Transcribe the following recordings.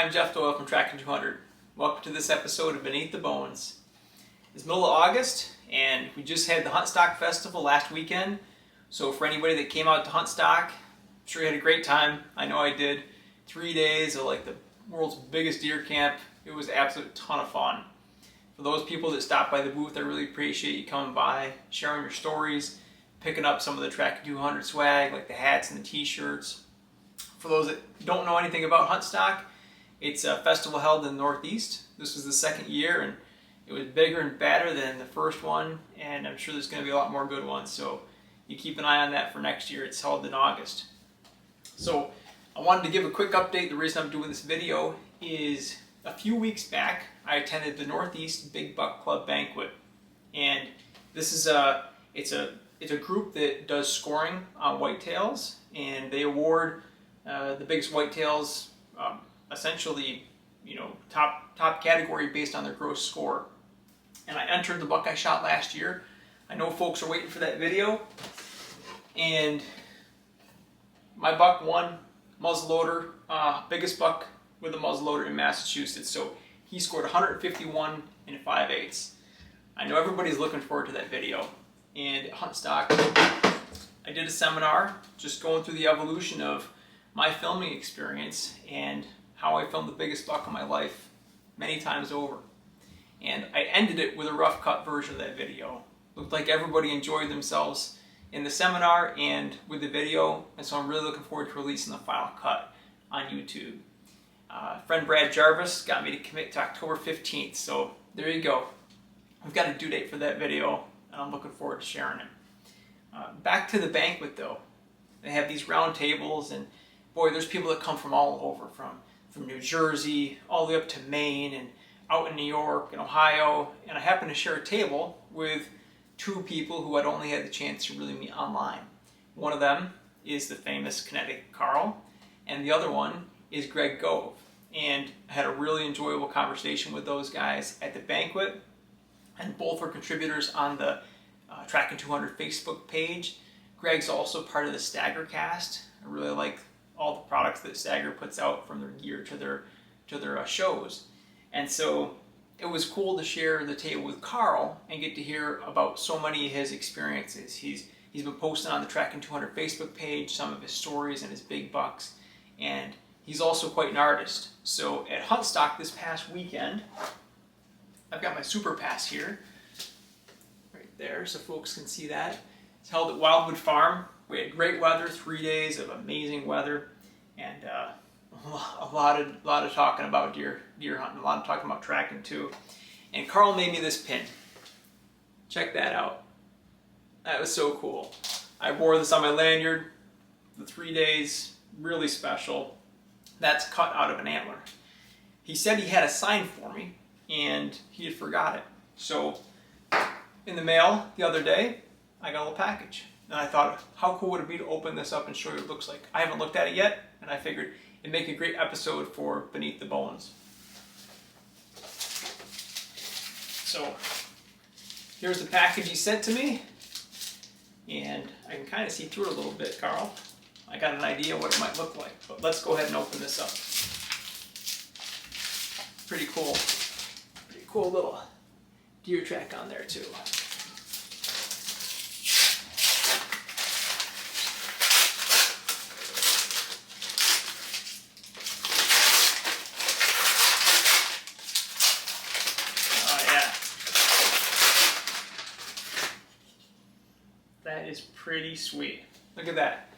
I'm Jeff Doyle from Tracking 200. Welcome to this episode of Beneath the Bones. It's middle of August and we just had the Huntstock Festival last weekend. So for anybody that came out to Huntstock, I'm sure you had a great time. I know I did. 3 days of like the world's biggest deer camp. It was an absolute ton of fun. For those people that stopped by the booth, I really appreciate you coming by, sharing your stories, picking up some of the Tracking 200 swag like the hats and the t-shirts. For those that don't know anything about Huntstock, it's a festival held in the Northeast. This was the second year and it was bigger and badder than the first one, and I'm sure there's going to be a lot more good ones, so you keep an eye on that for next year. It's held in August. So I wanted to give a quick update. The reason I'm doing this video is a few weeks back I attended the Northeast Big Buck Club banquet, and this is it's a group that does scoring on whitetails, and they award the biggest whitetails, essentially, you know, top category based on their gross score. And I entered the buck I shot last year. I know folks are waiting for that video, and my buck won. Muzzleloader, biggest buck with a muzzleloader in Massachusetts. So he scored 151 and 5/8. I know everybody's looking forward to that video. And at Huntstock, I did a seminar just going through the evolution of my filming experience and how I filmed the biggest buck of my life many times over. And I ended it with a rough cut version of that video. Looked like everybody enjoyed themselves in the seminar and with the video, and so I'm really looking forward to releasing the final cut on YouTube. Friend Brad Jarvis got me to commit to October 15th, so there you go. We've got a due date for that video, and I'm looking forward to sharing it. Back to the banquet though. They have these round tables, and boy, there's people that come from all over, from New Jersey all the way up to Maine and out in New York and Ohio, and I happen to share a table with two people who I'd only had the chance to really meet online. One of them is the famous Kinetic Carl, and the other one is Greg Gove. And I had a really enjoyable conversation with those guys at the banquet, and both were contributors on the Tracking 200 Facebook page. Greg's also part of the Stagger cast. I really like all the products that Stagger puts out, from their gear to their shows. And so it was cool to share the table with Carl and get to hear about so many of his experiences. He's been posting on the Tracking 200 Facebook page some of his stories and his big bucks, and he's also quite an artist. So at Huntstock this past weekend, I've got my Super Pass here, right there, so folks can see that. It's held at Wildwood Farm. We had great weather, 3 days of amazing weather, and a lot of talking about deer hunting, a lot of talking about tracking too. And Carl made me this pin. Check that out. That was so cool. I wore this on my lanyard. The 3 days, really special. That's cut out of an antler. He said he had a sign for me, and he had forgot it. So in the mail the other day, I got a little package. And I thought, how cool would it be to open this up and show you what it looks like? I haven't looked at it yet, and I figured it'd make a great episode for Beneath the Bones. So here's the package he sent to me, and I can kind of see through it a little bit, Carl. I got an idea what it might look like, but let's go ahead and open this up. Pretty cool little deer track on there too. That is pretty sweet. Look at that.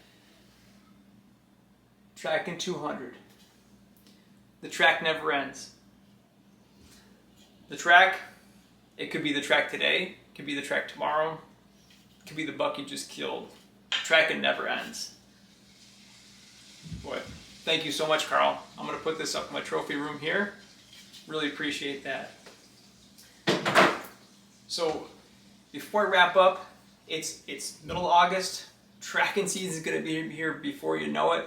Tracking 200. The track never ends. The track, it could be the track today, it could be the track tomorrow, it could be the buck you just killed. Tracking never ends. Boy, thank you so much, Carl. I'm going to put this up in my trophy room here. Really appreciate that. So, before I wrap up, it's middle of August. Tracking season is going to be here before you know it.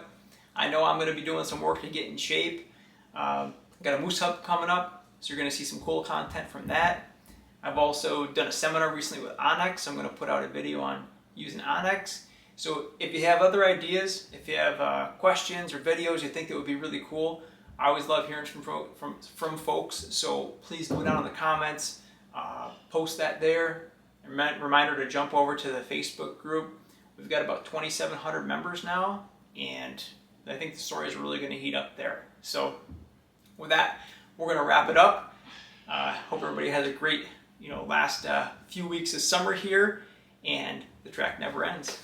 I know I'm going to be doing some work to get in shape. Got a moose hunt coming up, so you're going to see some cool content from that. I've also done a seminar recently with Onyx, so I'm going to put out a video on using Onyx. So if you have other ideas, if you have questions or videos you think that would be really cool, I always love hearing from folks, so please go down in the comments, post that there. Reminder to jump over to the Facebook group. We've got about 2,700 members now, and I think the stories are really going to heat up there. So with that, we're going to wrap it up. Hope everybody has a great last few weeks of summer here, and the track never ends.